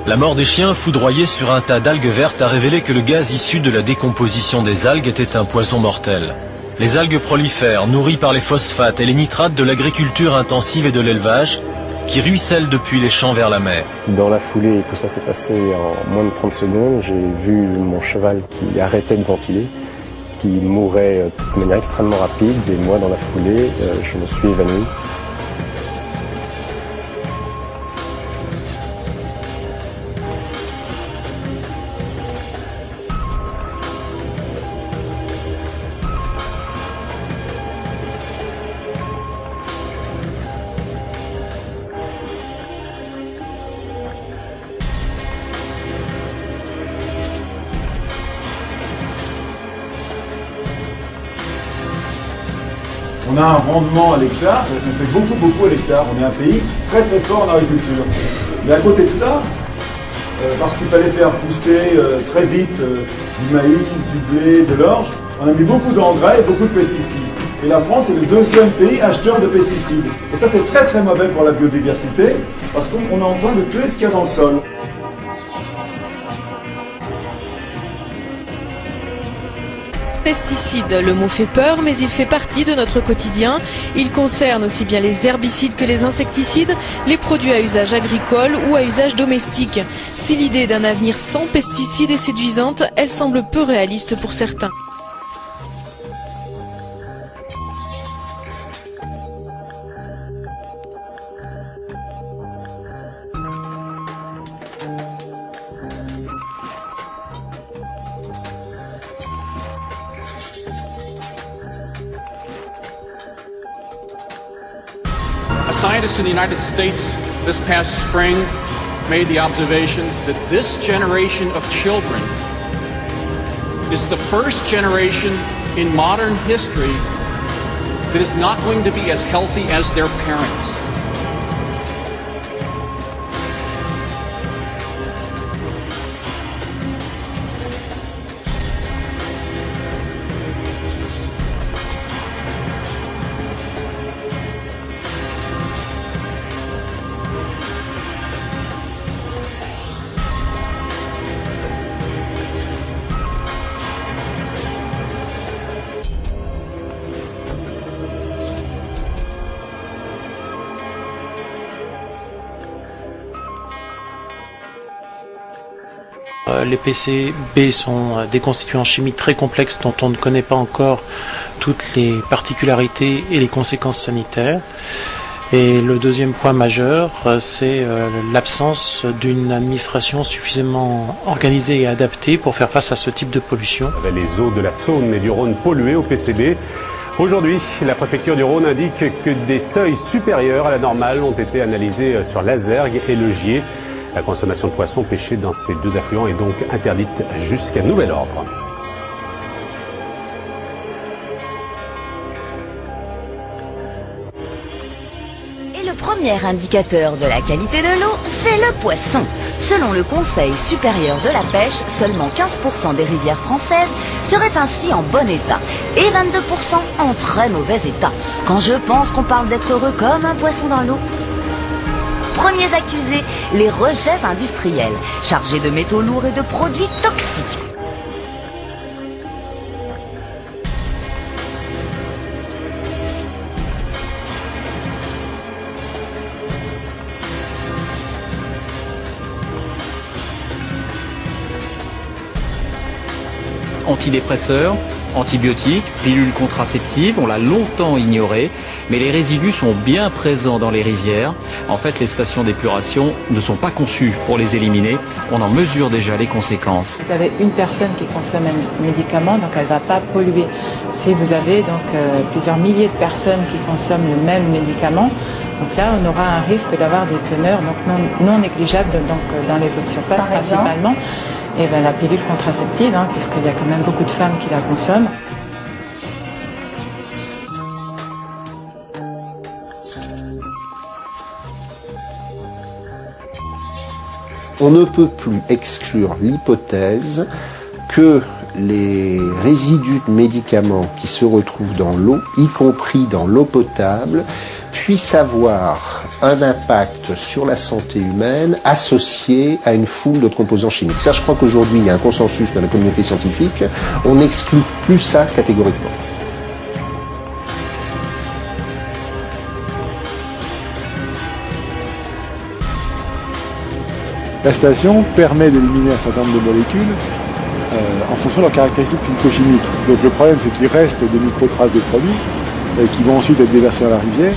La mort des chiens foudroyés sur un tas d'algues vertes a révélé que le gaz issu de la décomposition des algues était un poison mortel. Les algues prolifèrent, nourries par les phosphates et les nitrates de l'agriculture intensive et de l'élevage, qui ruissellent depuis les champs vers la mer. Dans la foulée, tout ça s'est passé en moins de 30 secondes. J'ai vu mon cheval qui arrêtait de ventiler, qui mourait de manière extrêmement rapide, et moi dans la foulée, je me suis évanoui. On a un rendement à l'hectare, on fait beaucoup à l'hectare. On est un pays très fort en agriculture. Mais à côté de ça, parce qu'il fallait faire pousser très vite du maïs, du blé, de l'orge, on a mis beaucoup d'engrais et beaucoup de pesticides. Et la France est le deuxième pays acheteur de pesticides. Et ça, c'est très mauvais pour la biodiversité, parce qu'on est en train de tuer ce qu'il y a dans le sol. Pesticides, le mot fait peur, mais il fait partie de notre quotidien. Il concerne aussi bien les herbicides que les insecticides, les produits à usage agricole ou à usage domestique. Si l'idée d'un avenir sans pesticides est séduisante, elle semble peu réaliste pour certains. A scientist in the United States this past spring made the observation that this generation of children is the first generation in modern history that is not going to be as healthy as their parents. Les PCB sont des constituants chimiques très complexes dont on ne connaît pas encore toutes les particularités et les conséquences sanitaires. Et le deuxième point majeur, c'est l'absence d'une administration suffisamment organisée et adaptée pour faire face à ce type de pollution. Les eaux de la Saône et du Rhône polluées au PCB. Aujourd'hui, la préfecture du Rhône indique que des seuils supérieurs à la normale ont été analysés sur l'Azergue et le Gier. La consommation de poissons pêchés dans ces deux affluents est donc interdite jusqu'à nouvel ordre. Et le premier indicateur de la qualité de l'eau, c'est le poisson. Selon le Conseil supérieur de la pêche, seulement 15% des rivières françaises seraient ainsi en bon état et 22% en très mauvais état. Quand je pense qu'on parle d'être heureux comme un poisson dans l'eau. Premiers accusés, les rejets industriels, chargés de métaux lourds et de produits toxiques. Antidépresseurs, antibiotiques, pilules contraceptives, on l'a longtemps ignoré, mais les résidus sont bien présents dans les rivières. En fait, les stations d'épuration ne sont pas conçues pour les éliminer. On en mesure déjà les conséquences. Vous avez une personne qui consomme un médicament, donc elle ne va pas polluer. Si vous avez donc plusieurs milliers de personnes qui consomment le même médicament, donc là on aura un risque d'avoir des teneurs donc non négligeables donc, dans les eaux de surface principalement. Et ben, la pilule contraceptive, puisqu'il y a quand même beaucoup de femmes qui la consomment. On ne peut plus exclure l'hypothèse que les résidus de médicaments qui se retrouvent dans l'eau, y compris dans l'eau potable, puissent avoir un impact sur la santé humaine associé à une foule de composants chimiques. Ça, je crois qu'aujourd'hui, il y a un consensus dans la communauté scientifique. On n'exclut plus ça catégoriquement. La station permet d'éliminer un certain nombre de molécules en fonction de leurs caractéristiques physico-chimiques. Donc le problème, c'est qu'il reste des microtraces de produits qui vont ensuite être déversés dans la rivière.